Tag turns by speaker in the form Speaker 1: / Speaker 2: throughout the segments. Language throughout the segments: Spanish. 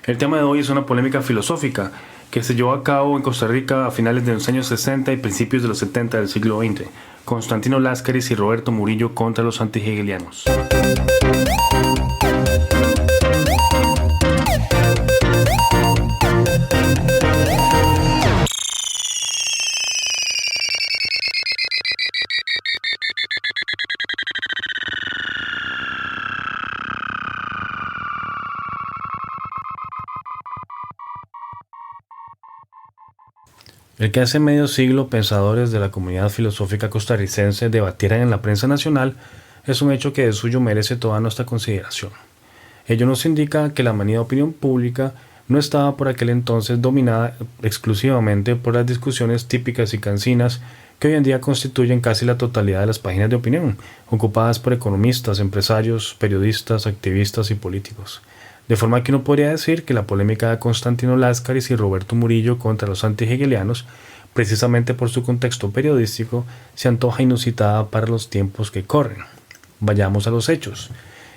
Speaker 1: El tema de hoy es una polémica filosófica que se llevó a cabo en Costa Rica a finales de los años 60 y principios de los 70 del siglo XX. Constantino Láscaris y Roberto Murillo contra los antihegelianos. El que hace medio siglo pensadores de la comunidad filosófica costarricense debatieran en la prensa nacional es un hecho que de suyo merece toda nuestra consideración. Ello nos indica que la manida opinión pública no estaba por aquel entonces dominada exclusivamente por las discusiones típicas y cansinas que hoy en día constituyen casi la totalidad de las páginas de opinión, ocupadas por economistas, empresarios, periodistas, activistas y políticos. De forma que uno podría decir que la polémica de Constantino Láscaris y Roberto Murillo contra los antihegelianos, precisamente por su contexto periodístico, se antoja inusitada para los tiempos que corren. Vayamos a los hechos.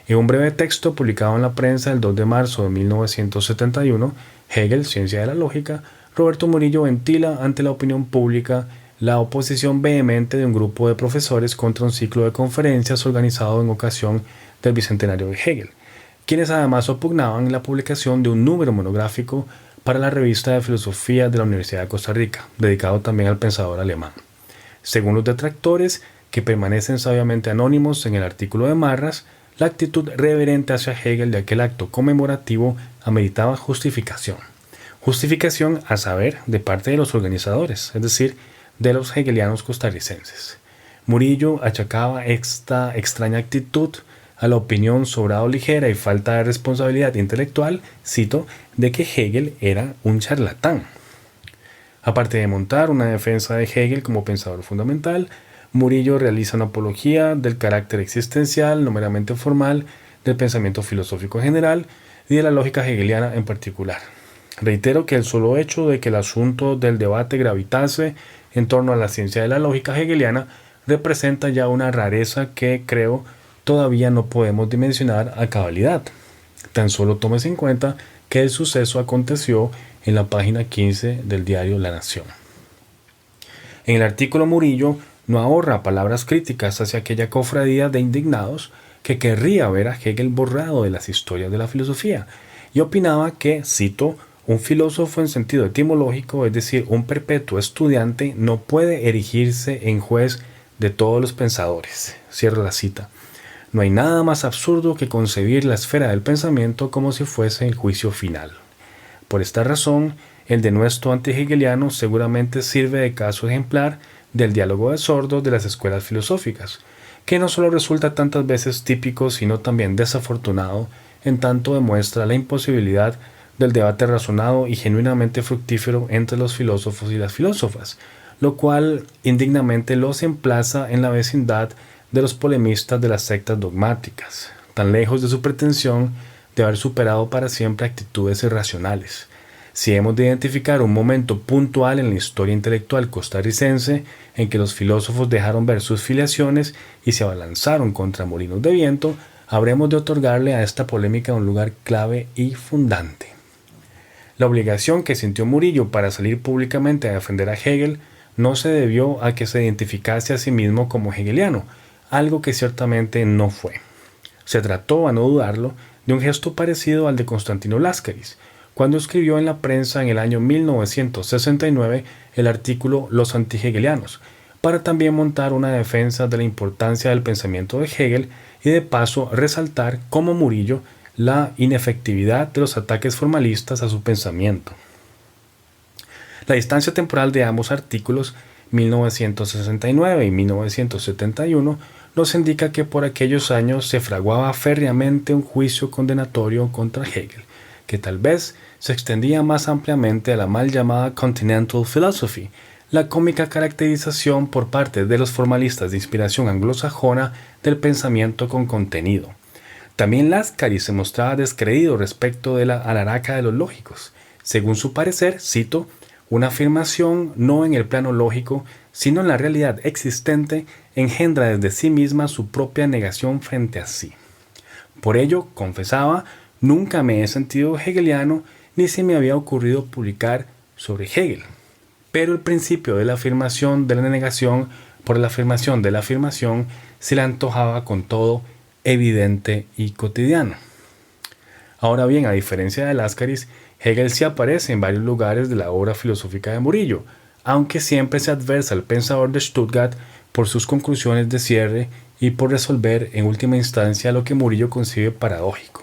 Speaker 1: En un breve texto publicado en la prensa el 2 de marzo de 1971, Hegel, Ciencia de la Lógica, Roberto Murillo ventila ante la opinión pública la oposición vehemente de un grupo de profesores contra un ciclo de conferencias organizado en ocasión del bicentenario de Hegel, quienes además opugnaban la publicación de un número monográfico para la revista de filosofía de la Universidad de Costa Rica, dedicado también al pensador alemán. Según los detractores, que permanecen sabiamente anónimos en el artículo de Marras, la actitud reverente hacia Hegel de aquel acto conmemorativo ameritaba justificación. Justificación, a saber, de parte de los organizadores, es decir, de los hegelianos costarricenses. Murillo achacaba esta extraña actitud a la opinión sobrado ligera y falta de responsabilidad intelectual, cito, de que Hegel era un charlatán. Aparte de montar una defensa de Hegel como pensador fundamental, Murillo realiza una apología del carácter existencial, no meramente formal, del pensamiento filosófico en general y de la lógica hegeliana en particular. Reitero que el solo hecho de que el asunto del debate gravitase en torno a la ciencia de la lógica hegeliana representa ya una rareza que, creo, todavía no podemos dimensionar a cabalidad. Tan solo tómese en cuenta que el suceso aconteció en la página 15 del diario La Nación. En el artículo Murillo no ahorra palabras críticas hacia aquella cofradía de indignados que querría ver a Hegel borrado de las historias de la filosofía y opinaba que, cito, un filósofo en sentido etimológico, es decir, un perpetuo estudiante, no puede erigirse en juez de todos los pensadores. Cierro la cita. No hay nada más absurdo que concebir la esfera del pensamiento como si fuese el juicio final. Por esta razón, el denuesto antihegeliano seguramente sirve de caso ejemplar del diálogo de sordos de las escuelas filosóficas, que no solo resulta tantas veces típico, sino también desafortunado, en tanto demuestra la imposibilidad del debate razonado y genuinamente fructífero entre los filósofos y las filósofas, lo cual indignamente los emplaza en la vecindad de los polemistas de las sectas dogmáticas, tan lejos de su pretensión de haber superado para siempre actitudes irracionales. Si hemos de identificar un momento puntual en la historia intelectual costarricense en que los filósofos dejaron ver sus filiaciones y se abalanzaron contra molinos de viento, habremos de otorgarle a esta polémica un lugar clave y fundante. La obligación que sintió Murillo para salir públicamente a defender a Hegel no se debió a que se identificase a sí mismo como hegeliano, algo que ciertamente no fue. Se trató, a no dudarlo, de un gesto parecido al de Constantino Láscaris, cuando escribió en la prensa en el año 1969 el artículo Los antihegelianos, para también montar una defensa de la importancia del pensamiento de Hegel y de paso resaltar, como Murillo, la inefectividad de los ataques formalistas a su pensamiento. La distancia temporal de ambos artículos, 1969 y 1971, nos indica que por aquellos años se fraguaba férreamente un juicio condenatorio contra Hegel, que tal vez se extendía más ampliamente a la mal llamada Continental Philosophy, la cómica caracterización por parte de los formalistas de inspiración anglosajona del pensamiento con contenido. También Láscaris se mostraba descreído respecto de la alaraca de los lógicos. Según su parecer, cito, una afirmación no en el plano lógico, sino en la realidad existente, engendra desde sí misma su propia negación frente a sí. Por ello, confesaba, nunca me he sentido hegeliano ni se me había ocurrido publicar sobre Hegel. Pero el principio de la afirmación de la negación por la afirmación de la afirmación se le antojaba con todo evidente y cotidiano. Ahora bien, a diferencia de Láscaris, Hegel sí aparece en varios lugares de la obra filosófica de Murillo, aunque siempre se adversa al pensador de Stuttgart por sus conclusiones de cierre y por resolver en última instancia lo que Murillo concibe paradójico.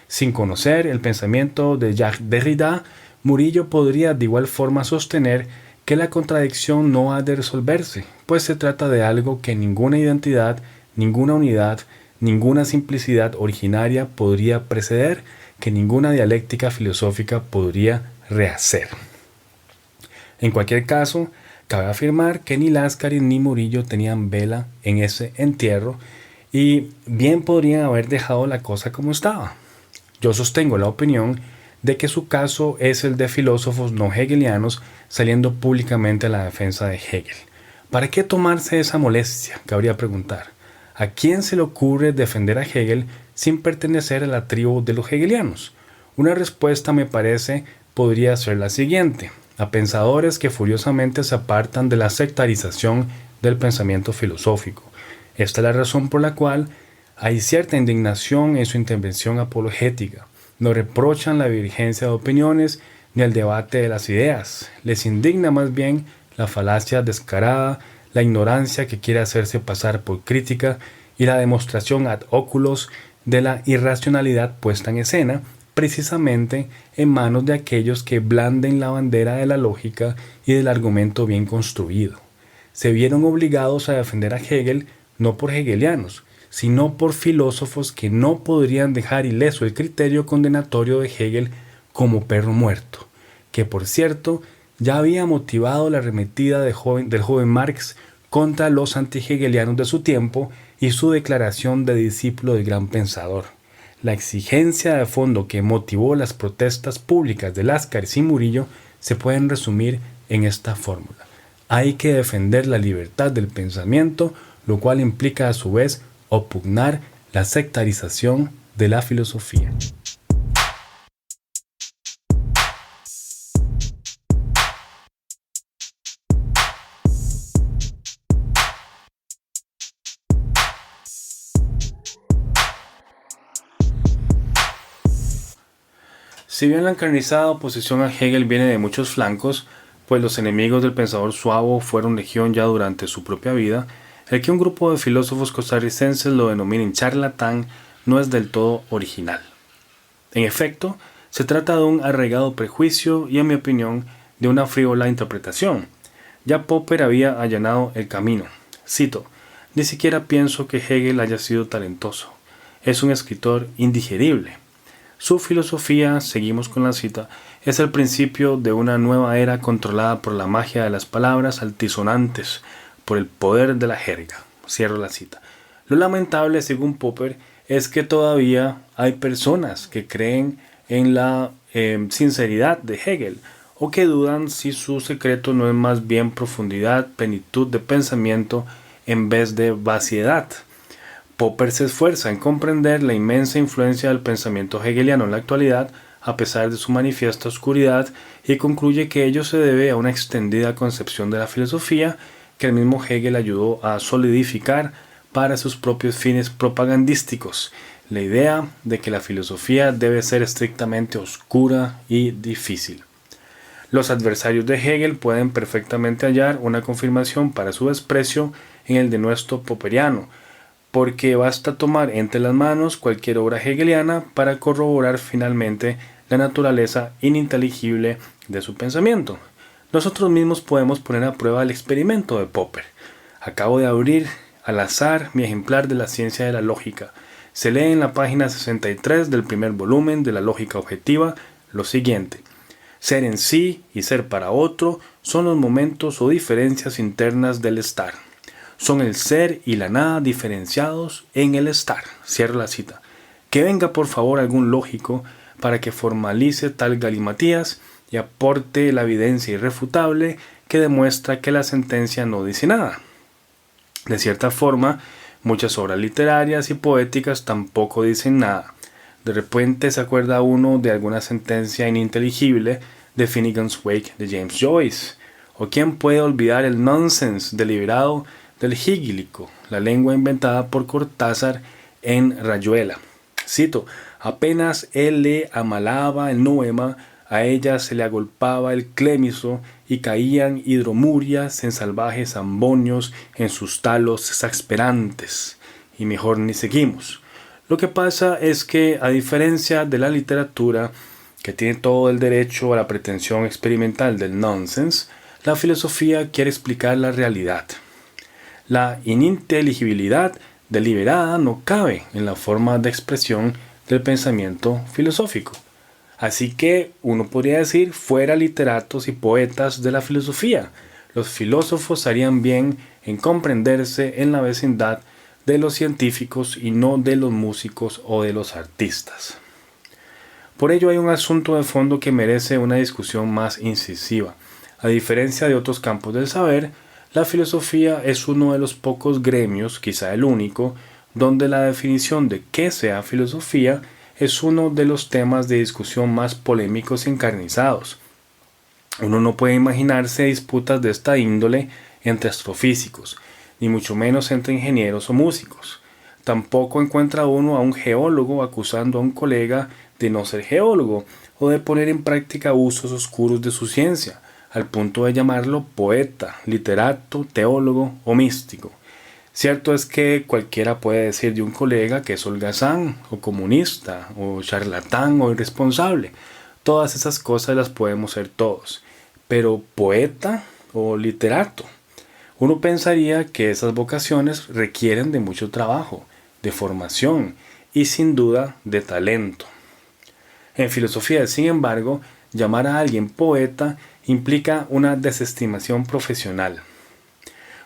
Speaker 1: Sin conocer el pensamiento de Jacques Derrida, Murillo podría de igual forma sostener que la contradicción no ha de resolverse, pues se trata de algo que ninguna identidad, ninguna unidad, ninguna simplicidad originaria podría preceder, que ninguna dialéctica filosófica podría rehacer. En cualquier caso, cabe afirmar que ni Láscaris ni Murillo tenían vela en ese entierro y bien podrían haber dejado la cosa como estaba. Yo sostengo la opinión de que su caso es el de filósofos no hegelianos saliendo públicamente a la defensa de Hegel. ¿Para qué tomarse esa molestia?, cabría preguntar. ¿A quién se le ocurre defender a Hegel sin pertenecer a la tribu de los hegelianos? Una respuesta, me parece, podría ser la siguiente: a pensadores que furiosamente se apartan de la sectarización del pensamiento filosófico. Esta es la razón por la cual hay cierta indignación en su intervención apologética. No reprochan la divergencia de opiniones ni el debate de las ideas. Les indigna más bien la falacia descarada, la ignorancia que quiere hacerse pasar por crítica y la demostración ad oculos de la irracionalidad puesta en escena, precisamente en manos de aquellos que blanden la bandera de la lógica y del argumento bien construido. Se vieron obligados a defender a Hegel no por hegelianos, sino por filósofos que no podrían dejar ileso el criterio condenatorio de Hegel como perro muerto, que por cierto ya había motivado la arremetida del joven Marx contra los anti-hegelianos de su tiempo y su declaración de discípulo del gran pensador. La exigencia de fondo que motivó las protestas públicas de Láscaris y Murillo se pueden resumir en esta fórmula: hay que defender la libertad del pensamiento, lo cual implica a su vez opugnar la sectarización de la filosofía. Si bien la encarnizada oposición a Hegel viene de muchos flancos, pues los enemigos del pensador suavo fueron legión ya durante su propia vida, el que un grupo de filósofos costarricenses lo denominen charlatán no es del todo original. En efecto, se trata de un arraigado prejuicio y, en mi opinión, de una frívola interpretación. Ya Popper había allanado el camino. Cito: «Ni siquiera pienso que Hegel haya sido talentoso. Es un escritor indigerible. Su filosofía», seguimos con la cita, «es el principio de una nueva era controlada por la magia de las palabras altisonantes, por el poder de la jerga». Cierro la cita. Lo lamentable, según Popper, es que todavía hay personas que creen en la sinceridad de Hegel, o que dudan si su secreto no es más bien profundidad, plenitud de pensamiento en vez de vaciedad. Popper se esfuerza en comprender la inmensa influencia del pensamiento hegeliano en la actualidad, a pesar de su manifiesta oscuridad, y concluye que ello se debe a una extendida concepción de la filosofía que el mismo Hegel ayudó a solidificar para sus propios fines propagandísticos: la idea de que la filosofía debe ser estrictamente oscura y difícil. Los adversarios de Hegel pueden perfectamente hallar una confirmación para su desprecio en el denuesto popperiano, porque basta tomar entre las manos cualquier obra hegeliana para corroborar finalmente la naturaleza ininteligible de su pensamiento. Nosotros mismos podemos poner a prueba el experimento de Popper. Acabo de abrir al azar mi ejemplar de la ciencia de la lógica. Se lee en la página 63 del primer volumen de la lógica objetiva lo siguiente: ser en sí y ser para otro son los momentos o diferencias internas del estar. Son el ser y la nada diferenciados en el estar. Cierro la cita. Que venga por favor algún lógico para que formalice tal galimatías y aporte la evidencia irrefutable que demuestra que la sentencia no dice nada. De cierta forma, muchas obras literarias y poéticas tampoco dicen nada. De repente se acuerda uno de alguna sentencia ininteligible de Finnegan's Wake de James Joyce. ¿O quién puede olvidar el nonsense deliberado del higílico, la lengua inventada por Cortázar en Rayuela? Cito: apenas él le amalaba el noema, a ella se le agolpaba el clémiso y caían hidromurias en salvajes ambonios en sus talos exasperantes. Y mejor ni seguimos. Lo que pasa es que, a diferencia de la literatura, que tiene todo el derecho a la pretensión experimental del nonsense, la filosofía quiere explicar la realidad. La ininteligibilidad deliberada no cabe en la forma de expresión del pensamiento filosófico. Así que uno podría decir, fuera literatos y poetas de la filosofía. Los filósofos harían bien en comprenderse en la vecindad de los científicos y no de los músicos o de los artistas. Por ello hay un asunto de fondo que merece una discusión más incisiva. A diferencia de otros campos del saber, la filosofía es uno de los pocos gremios, quizá el único, donde la definición de qué sea filosofía es uno de los temas de discusión más polémicos y encarnizados. Uno no puede imaginarse disputas de esta índole entre astrofísicos, ni mucho menos entre ingenieros o músicos. Tampoco encuentra uno a un geólogo acusando a un colega de no ser geólogo o de poner en práctica usos oscuros de su ciencia, al punto de llamarlo poeta, literato, teólogo o místico. Cierto es que cualquiera puede decir de un colega que es holgazán o comunista o charlatán o irresponsable. Todas esas cosas las podemos ser todos. Pero poeta o literato, uno pensaría que esas vocaciones requieren de mucho trabajo, de formación y sin duda de talento. En filosofía, sin embargo, llamar a alguien poeta implica una desestimación profesional.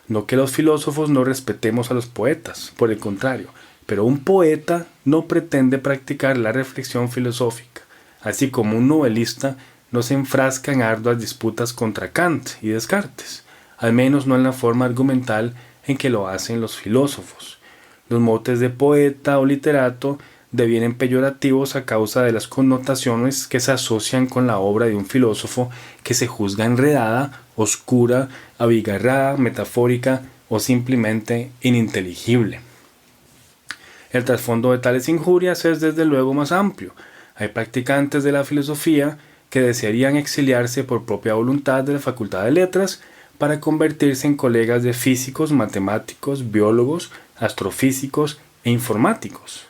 Speaker 1: No que los filósofos no respetemos a los poetas, por el contrario, pero un poeta no pretende practicar la reflexión filosófica, así como un novelista no se enfrasca en arduas disputas contra Kant y Descartes, al menos no en la forma argumental en que lo hacen los filósofos. Los motes de poeta o literato devienen peyorativos a causa de las connotaciones que se asocian con la obra de un filósofo que se juzga enredada, oscura, abigarrada, metafórica o simplemente ininteligible. El trasfondo de tales injurias es desde luego más amplio. Hay practicantes de la filosofía que desearían exiliarse por propia voluntad de la Facultad de Letras para convertirse en colegas de físicos, matemáticos, biólogos, astrofísicos e informáticos.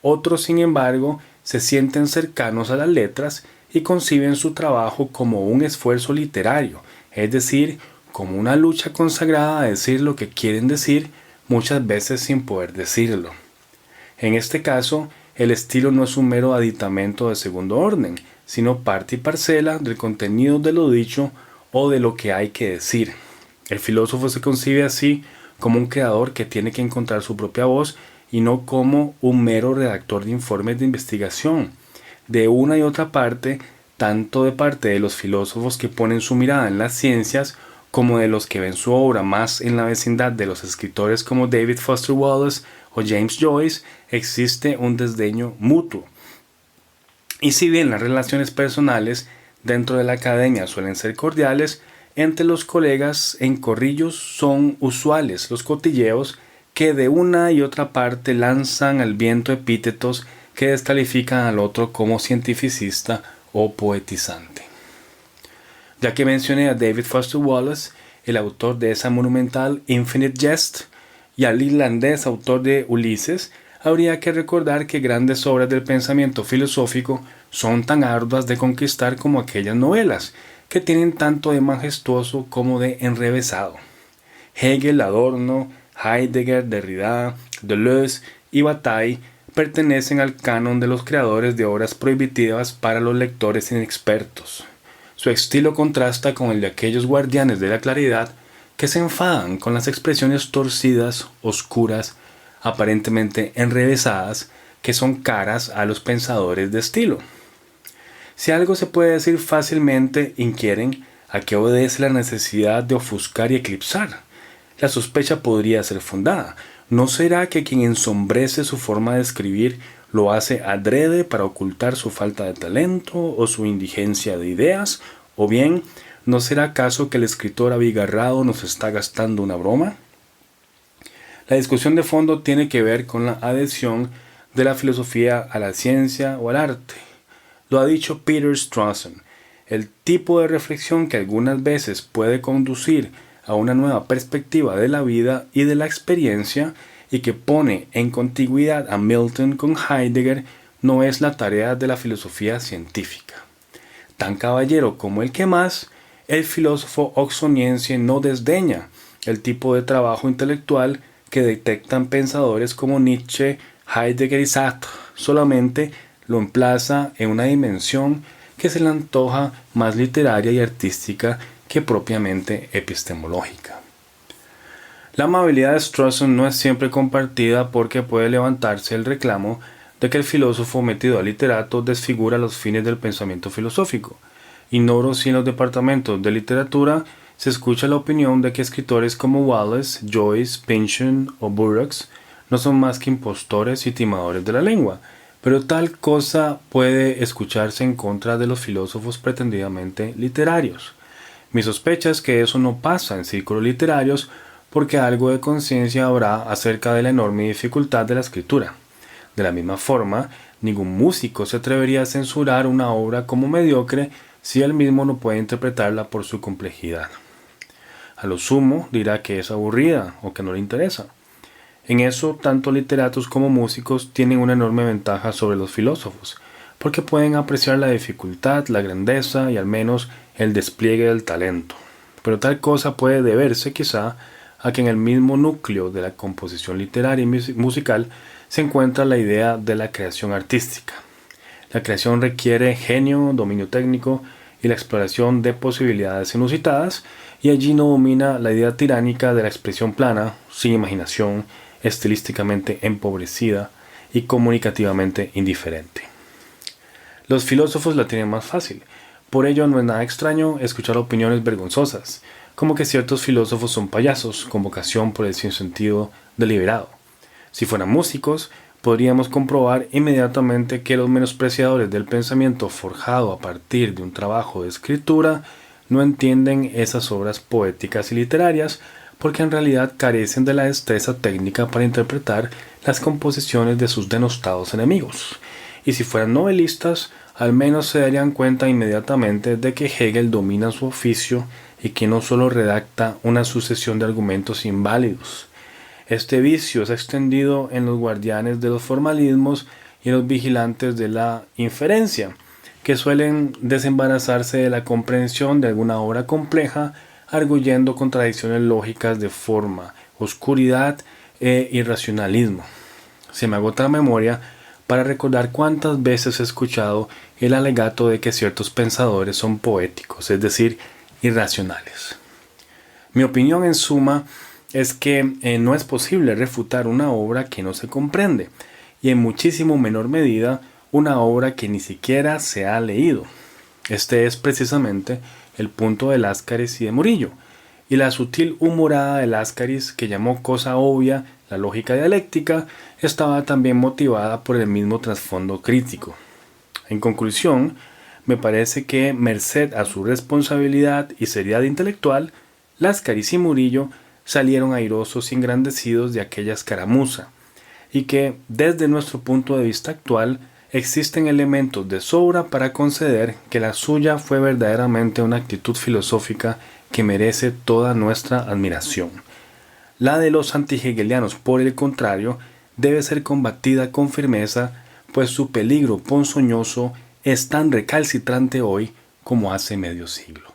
Speaker 1: Otros, sin embargo, se sienten cercanos a las letras y conciben su trabajo como un esfuerzo literario, es decir, como una lucha consagrada a decir lo que quieren decir, muchas veces sin poder decirlo. En este caso, el estilo no es un mero aditamento de segundo orden, sino parte y parcela del contenido de lo dicho o de lo que hay que decir. El filósofo se concibe así como un creador que tiene que encontrar su propia voz y no como un mero redactor de informes de investigación. De una y otra parte, tanto de parte de los filósofos que ponen su mirada en las ciencias, como de los que ven su obra más en la vecindad de los escritores como David Foster Wallace o James Joyce, existe un desdeño mutuo. Y si bien las relaciones personales dentro de la academia suelen ser cordiales, entre los colegas en corrillos son usuales los cotilleos que de una y otra parte lanzan al viento epítetos que descalifican al otro como cientificista o poetizante. Ya que mencioné a David Foster Wallace, el autor de esa monumental Infinite Jest, y al irlandés autor de Ulises, habría que recordar que grandes obras del pensamiento filosófico son tan arduas de conquistar como aquellas novelas, que tienen tanto de majestuoso como de enrevesado. Hegel, Adorno, Heidegger, Derrida, Deleuze y Bataille pertenecen al canon de los creadores de obras prohibitivas para los lectores inexpertos. Su estilo contrasta con el de aquellos guardianes de la claridad que se enfadan con las expresiones torcidas, oscuras, aparentemente enrevesadas, que son caras a los pensadores de estilo. Si algo se puede decir fácilmente, inquieren, ¿a qué obedece la necesidad de ofuscar y eclipsar? La sospecha podría ser fundada. ¿No será que quien ensombrece su forma de escribir ¿Lo hace adrede para ocultar su falta de talento o su indigencia de ideas? ¿O bien, no será acaso que el escritor abigarrado nos está gastando una broma? La discusión de fondo tiene que ver con la adhesión de la filosofía a la ciencia o al arte. Lo ha dicho Peter Strawson. El tipo de reflexión que algunas veces puede conducir a una nueva perspectiva de la vida y de la experiencia y que pone en contigüidad a Milton con Heidegger no es la tarea de la filosofía científica. Tan caballero como el que más, el filósofo oxoniense no desdeña el tipo de trabajo intelectual que detectan pensadores como Nietzsche, Heidegger y Sartre, solamente lo emplaza en una dimensión que se le antoja más literaria y artística que propiamente epistemológica. La amabilidad de Strawson no es siempre compartida porque puede levantarse el reclamo de que el filósofo metido al literato desfigura los fines del pensamiento filosófico. Ignoro si en los departamentos de literatura se escucha la opinión de que escritores como Wallace, Joyce, Pynchon o Burroughs no son más que impostores y timadores de la lengua, pero tal cosa puede escucharse en contra de los filósofos pretendidamente literarios. Mi sospecha es que eso no pasa en círculos literarios porque algo de conciencia habrá acerca de la enorme dificultad de la escritura. De la misma forma, ningún músico se atrevería a censurar una obra como mediocre si él mismo no puede interpretarla por su complejidad. A lo sumo dirá que es aburrida o que no le interesa. En eso, tanto literatos como músicos tienen una enorme ventaja sobre los filósofos, porque pueden apreciar la dificultad, la grandeza y al menos el despliegue del talento. Pero tal cosa puede deberse quizá a que en el mismo núcleo de la composición literaria y musical se encuentra la idea de la creación artística. La creación requiere genio, dominio técnico y la exploración de posibilidades inusitadas, y allí no domina la idea tiránica de la expresión plana, sin imaginación, estilísticamente empobrecida y comunicativamente indiferente. Los filósofos la tienen más fácil, por ello no es nada extraño escuchar opiniones vergonzosas, como que ciertos filósofos son payasos, con vocación por el sinsentido deliberado. Si fueran músicos, podríamos comprobar inmediatamente que los menospreciadores del pensamiento forjado a partir de un trabajo de escritura no entienden esas obras poéticas y literarias, porque en realidad carecen de la destreza técnica para interpretar las composiciones de sus denostados enemigos. Y si fueran novelistas, al menos se darían cuenta inmediatamente de que Hegel domina su oficio y que no solo redacta una sucesión de argumentos inválidos. Este vicio es extendido en los guardianes de los formalismos y en los vigilantes de la inferencia, que suelen desembarazarse de la comprensión de alguna obra compleja, arguyendo contradicciones lógicas de forma, oscuridad e irracionalismo. Se me agota la memoria para recordar cuántas veces he escuchado el alegato de que ciertos pensadores son poéticos, es decir, irracionales. Mi opinión en suma es que no es posible refutar una obra que no se comprende, y en muchísimo menor medida una obra que ni siquiera se ha leído. Este es precisamente el punto de Láscaris y de Murillo, y la sutil humorada de Láscaris, que llamó cosa obvia la lógica dialéctica, estaba también motivada por el mismo trasfondo crítico. En conclusión, me parece que, merced a su responsabilidad y seriedad intelectual, Láscaris y Murillo salieron airosos y engrandecidos de aquella escaramuza, y que, desde nuestro punto de vista actual, existen elementos de sobra para conceder que la suya fue verdaderamente una actitud filosófica que merece toda nuestra admiración. La de los antihegelianos, por el contrario, debe ser combatida con firmeza, pues su peligro ponzoñoso es tan recalcitrante hoy como hace medio siglo.